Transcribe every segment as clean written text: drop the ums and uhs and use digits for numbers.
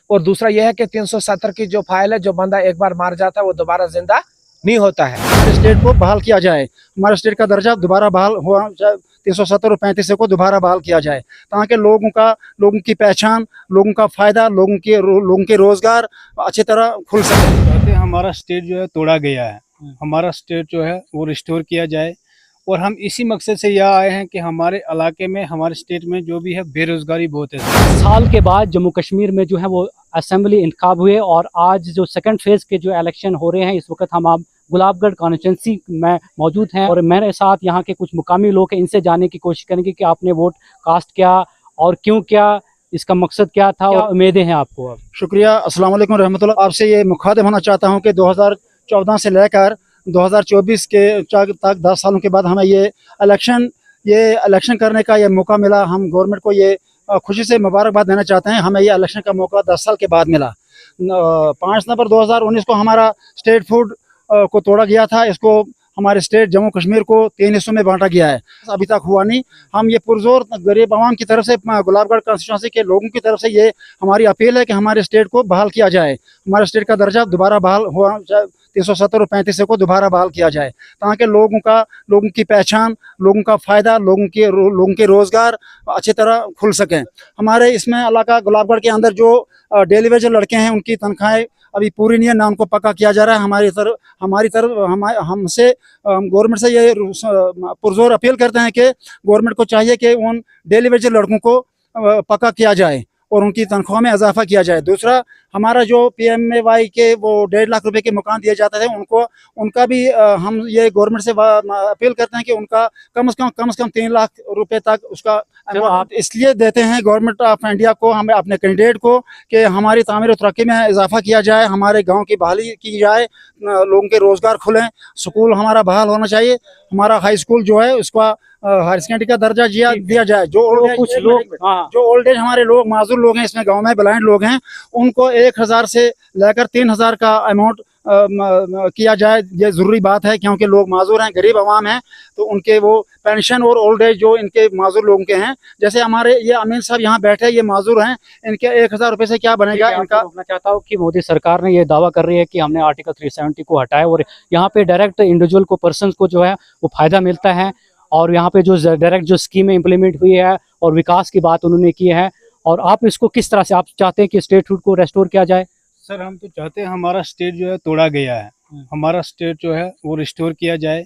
और दूसरा यह है कि 370 की जो फाइल है, जो बंदा एक बार मार जाता है वो दोबारा जिंदा नहीं होता है। हमारे स्टेट को बहाल किया जाए, हमारे स्टेट का दर्जा दोबारा बहाल हुआ, 370 और 35 को दोबारा बहाल किया जाए, ताकि लोगों की पहचान, लोगों का फायदा, लोगों के रोजगार अच्छी तरह खुल सके। चाहते हैं हमारा स्टेट जो है तोड़ा गया है, हमारा स्टेट जो है वो रिस्टोर किया जाए। और हम इसी मकसद से यहाँ आए हैं कि हमारे इलाके में, हमारे स्टेट में जो भी है बेरोजगारी बहुत है। साल के बाद जम्मू कश्मीर में जो है वो असेंबली इंतखाब हुए और आज जो सेकंड फेज के जो इलेक्शन हो रहे हैं, इस वक्त हम आप गुलाबगढ़ कॉन्स्टिट्यूंसी में मौजूद हैं और मेरे साथ यहाँ के कुछ मुकामी लोग हैं, इनसे जानने की कोशिश करेंगे कि आपने वोट कास्ट किया और क्यों किया, इसका मकसद क्या था और उम्मीदें हैं आपको। शुक्रिया, अस्सलाम वालेकुम रहमतुल्लाह। आपसे ये मुखातिब होना चाहता हूँ कि 2014 से लेकर 2024 के तक 10 सालों के बाद हमें ये इलेक्शन करने का ये मौका मिला। हम गवर्नमेंट को ये खुशी से मुबारकबाद देना चाहते हैं। हमें ये इलेक्शन का मौका 10 साल के बाद मिला। 5 नवंबर 2019 को हमारा स्टेट फूड को तोड़ा गया था। इसको हमारे स्टेट जम्मू कश्मीर को 3 हिस्सों में बांटा गया है, अभी तक हुआ नहीं। हम ये पुरजोर गरीब आवाम की तरफ से, गुलाबगढ़ कॉन्स्टिट्यूंसी के लोगों की तरफ से ये हमारी अपील है कि हमारे स्टेट को बहाल किया जाए, हमारे स्टेट का दर्जा दोबारा बहाल हुआ, 370 और 35 को दोबारा बहाल किया जाए, ताकि लोगों की पहचान, लोगों का फ़ायदा, लोगों के रोज़गार अच्छी तरह खुल सकें। हमारे इसमें इलाका गुलाबगढ़ के अंदर जो डेली वेज लड़के हैं, उनकी तनख्वाहें अभी पूरी नहीं है, ना उनको पक्का किया जा रहा है। हमसे गवर्नमेंट से ये पुरजोर अपील करते हैं कि गवर्नमेंट को चाहिए कि उन डेली वेज लड़कों को पक्का किया जाए और उनकी तनख्वाह में इजाफा किया जाए। दूसरा, हमारा जो PMAY के वो 1.5 लाख रुपए के मकान दिए जाते थे, उनका भी हम ये गवर्नमेंट से अपील करते हैं कि उनका कम से कम 3 लाख रुपए तक उसका आप इसलिए देते हैं गवर्नमेंट ऑफ इंडिया को, हमें अपने कैंडिडेट को, कि हमारी तामीर और तरक्की में इजाफा किया जाए, हमारे गाँव की बहाली की जाए, लोगों के रोज़गार खुलें, स्कूल हमारा बहाल होना चाहिए, हमारा हाई स्कूल जो है उसका हायर सेकेंडरी का दर्जा दिया जाए। जो ओल्ड एज हमारे लोग माजूर लोग हैं, इसमें गांव में ब्लाइंड लोग हैं, उनको 1000 से लेकर 3000 का अमाउंट किया जाए। ये ज़रूरी बात है, क्योंकि लोग माजूर हैं, गरीब आवाम हैं, तो उनके वो पेंशन और ओल्ड एज जो इनके माजूर लोगों के हैं, जैसे हमारे ये अमीन साहब यहाँ बैठे, ये माजूर हैं, इनके 1000 रुपये से क्या बनेगा इनका। मैं चाहता हूँ कि मोदी सरकार ने ये दावा कर रही है कि हमने आर्टिकल 370 को हटाया और यहाँ पे डायरेक्ट इंडिविजुअल को, पर्सन को जो है वो फायदा मिलता है और यहाँ पे जो डायरेक्ट जो स्कीमें इम्प्लीमेंट हुई है और विकास की बात उन्होंने की है। और आप इसको किस तरह से आप चाहते हैं कि स्टेट फूड को रेस्टोर किया जाए? सर, हम तो चाहते हैं हमारा स्टेट जो है तोड़ा गया है, हमारा स्टेट जो है वो रिस्टोर किया जाए।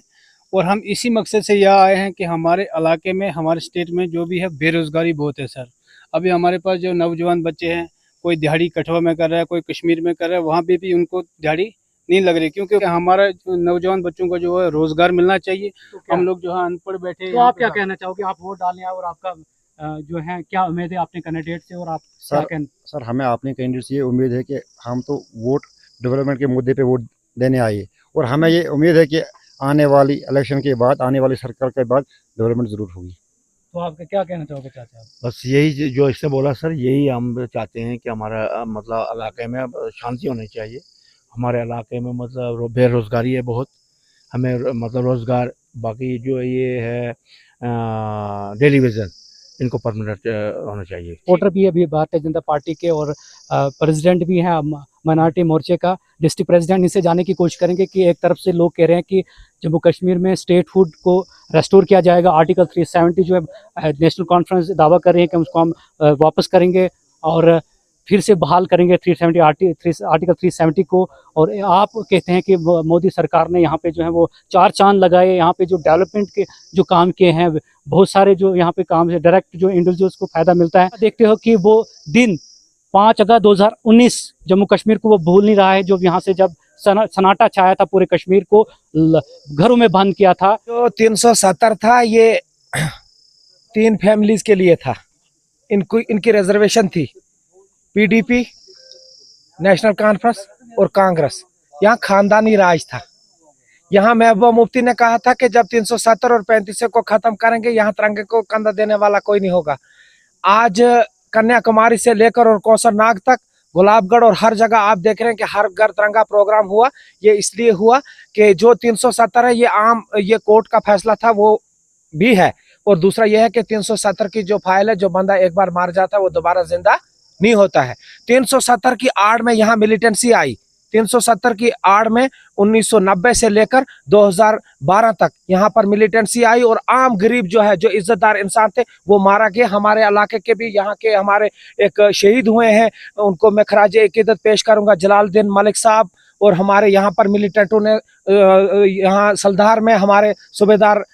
और हम इसी मकसद से यहाँ आए हैं कि हमारे इलाके में, हमारे स्टेट में जो भी है बेरोजगारी बहुत है। सर, अभी हमारे पास जो नौजवान बच्चे हैं, कोई दिहाड़ी कठुआ में कर रहा है, कोई कश्मीर में कर रहा है, वहाँ पे भी उनको दिहाड़ी नहीं लग रही, क्योंकि हमारा नौजवान बच्चों को जो है रोजगार मिलना चाहिए। तो हम लोग जो है अनपढ़ बैठे। तो आप क्या कहना चाहोगे? आप वोट डालने आए और आपका जो है क्या उम्मीद है अपने कैंडिडेट से? और आप सर, हमें अपने कैंडिडेट से ये उम्मीद है कि हम तो वोट डेवलपमेंट के मुद्दे पे वोट देने आए, और हमें ये उम्मीद है कि आने वाली इलेक्शन के बाद, आने वाली सरकार के बाद डेवलपमेंट ज़रूर होगी। तो आप क्या कहना चाहोगे चाचा? बस यही जो इससे बोला सर, यही हम चाहते हैं कि हमारा मतलब इलाके में शांति होनी चाहिए। हमारे इलाके में मतलब बेरोज़गारी है बहुत, हमें मतलब रोज़गार, बाकी जो ये है डेली वेजर, इनको परमानेंट होना चाहिए। वोटर भी अभी भारतीय जनता पार्टी के और प्रेसिडेंट भी हैं माइनॉरिटी मोर्चे का, डिस्ट्रिक्ट प्रेसिडेंट, इनसे जाने की कोशिश करेंगे कि एक तरफ से लोग कह रहे हैं कि जम्मू कश्मीर में स्टेट फूड को रेस्टोर किया जाएगा, आर्टिकल 370 जो है नेशनल कॉन्फ्रेंस दावा कर रही है कि उसको हम वापस करेंगे और फिर से बहाल करेंगे आर्टिकल 370 को। और आप कहते हैं कि मोदी सरकार ने यहाँ पे जो है वो 4 चांद लगाए, यहाँ पे जो डेवलपमेंट के जो काम किए हैं, बहुत सारे जो यहाँ पे काम है, डायरेक्ट जो इंडिविजुअल्स को फायदा मिलता है। देखते हो कि वो दिन 5 अगस्त 2019 जम्मू कश्मीर को वो भूल नहीं रहा है, जो यहाँ से जब सन्नाटा छाया था, पूरे कश्मीर को घरों में बंद किया था। जो 370 था, ये 3 फैमिलीज के लिए था, इनकी रिजर्वेशन थी। PDP, नेशनल कॉन्फ्रेंस और कांग्रेस, यहाँ खानदानी राज था। यहाँ महबूबा मुफ्ती ने कहा था कि जब 370 और 35 को खत्म करेंगे, यहाँ तिरंगे को कंधा देने वाला कोई नहीं होगा। आज कन्याकुमारी से लेकर और कौसरनाग तक, गुलाबगढ़ और हर जगह आप देख रहे हैं कि हर घर तिरंगा प्रोग्राम हुआ। ये इसलिए हुआ कि जो 370 है, ये कोर्ट का फैसला था, वो भी है। और दूसरा यह है कि 370 की जो फाइल है, जो बंदा एक बार मार जाता है वो दोबारा जिंदा नहीं होता है। 370 की आड़ में यहाँ मिलिटेंसी आई, 370 की आड़ में 1990 से लेकर 2012 तक यहाँ पर मिलिटेंसी आई और आम गरीब जो है, जो इज्जतदार इंसान थे, वो मारा गया। हमारे इलाके के भी यहाँ के हमारे एक शहीद हुए हैं, उनको मैं खराज अकीदत पेश करूंगा, जलालुद्दीन मलिक साहब। और हमारे यहाँ पर मिलिटेंटों ने यहाँ सलधार में हमारे सूबेदार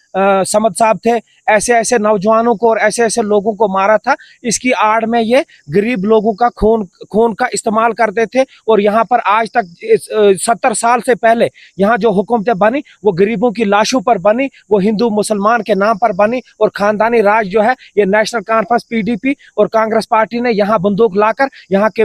समद साहब थे, ऐसे ऐसे नौजवानों को और ऐसे ऐसे लोगों को मारा था। इसकी आड़ में ये गरीब लोगों का खून का इस्तेमाल करते थे। और यहाँ पर आज तक 70 साल से पहले यहाँ जो हुकूमतें बनी वो गरीबों की लाशों पर बनी, वो हिंदू मुसलमान के नाम पर बनी। और खानदानी राज जो है ये नेशनल कॉन्फ्रेंस PDP और कांग्रेस पार्टी ने यहाँ बंदूक लाकर यहाँ के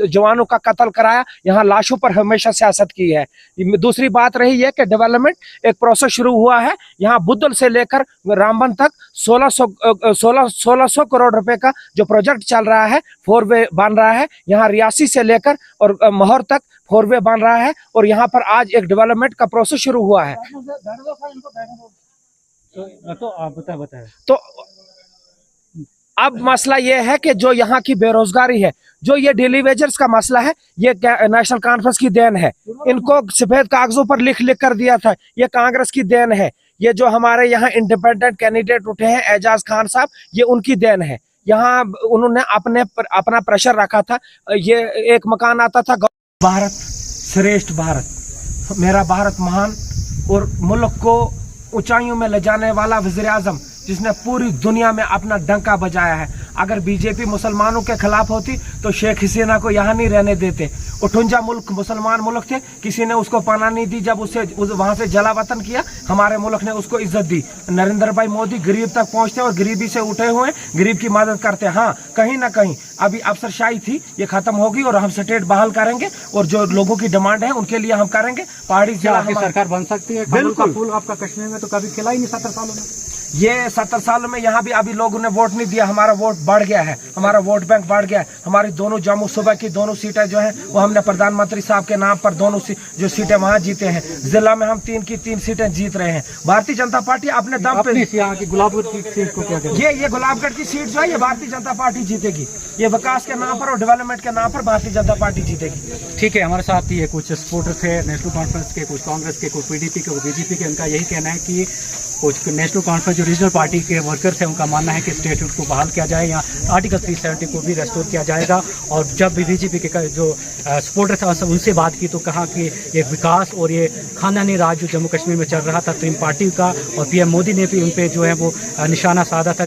जवानों का कत्ल कराया, यहाँ लाशों पर हमेशा सियासत की है। दूसरी बात रही है कि डेवलपमेंट एक प्रोसेस शुरू हुआ है यहाँ बुद्धल से लेकर रामबन तक 1600 करोड़ रुपए का जो प्रोजेक्ट चल रहा है, 4 वे बन रहा है यहाँ रियासी से लेकर और महौर तक 4 वे बन रहा है। और यहाँ पर आज एक डेवलपमेंट का प्रोसेस शुरू हुआ है। तो आप बताएं। तो अब मसला ये है कि जो यहाँ की बेरोजगारी है, जो ये डेली वेजर्स का मसला है, ये नेशनल कॉन्फ्रेंस की देन है। इनको सफेद कागजों पर लिख कर दिया था, ये कांग्रेस की देन है। ये जो हमारे यहाँ इंडिपेंडेंट कैंडिडेट उठे हैं एजाज खान साहब, ये उनकी देन है। यहाँ उन्होंने अपना प्रेशर रखा था। ये एक मकान आता था, भारत श्रेष्ठ भारत, मेरा भारत महान, और मुल्क को ऊंचाइयों में ले जाने वाला वज़ीर आज़म जिसने पूरी दुनिया में अपना डंका बजाया है। अगर बीजेपी मुसलमानों के खिलाफ होती तो शेख हसीना को यहाँ नहीं रहने देते। 58 मुल्क मुसलमान मुल्क थे, किसी ने उसको पनाह नहीं दी। जब वहां से जला वतन किया, हमारे मुल्क ने उसको इज्जत दी। नरेंद्र भाई मोदी गरीब तक पहुंचते और गरीबी से उठे हुए गरीब की मदद करते। हाँ, कहीं ना कहीं अभी अफसरशाही थी, ये खत्म होगी और हम स्टेट बहाल करेंगे और जो लोगों की डिमांड है उनके लिए हम करेंगे। पहाड़ी जिला आपकी सरकार बन सकती है? बिल्कुल। फूल आपका कश्मीर में तो कभी खिला ही नहीं 70 सालों में। ये 70 सालों में यहाँ भी अभी लोगों ने वोट नहीं दिया, हमारा वोट बढ़ गया है, हमारा वोट बैंक बढ़ गया है। हमारी दोनों जम्मू सूबा की दोनों सीटें जो हैं वो हमने प्रधानमंत्री साहब के नाम पर दोनों जो सीटें वहाँ जीते हैं। जिला में हम 3 की 3 सीटें जीत रहे हैं। भारतीय जनता पार्टी अपने दम पे, यहाँ की गुलाबगढ़ की सीट को क्या करें? ये गुलाबगढ़ की सीट जो है ये भारतीय जनता पार्टी जीतेगी। ये विकास के नाम पर और डेवलपमेंट के नाम पर भारतीय जनता पार्टी जीतेगी। ठीक है, हमारे साथ ये कुछ सपोर्टर थे नेशनल कॉन्फ्रेंस के, कुछ कांग्रेस के, कुछ PDP के, कुछ BJP के। उनका यही कहना है कि कुछ नेशनल कॉन्फ्रेंस जो रीजनल पार्टी के वर्कर्स हैं उनका मानना है कि स्टेटहुड को बहाल किया जाए, यहाँ आर्टिकल 370 को भी रेस्टोर किया जाएगा। और जब भी BJP के जो सपोर्टर था सब उनसे बात की तो कहा कि ये विकास और ये खानदानी राज जो जम्मू कश्मीर में चल रहा था, तो इन पार्टी का और PM मोदी ने भी उन पर जो है वो निशाना साधा था।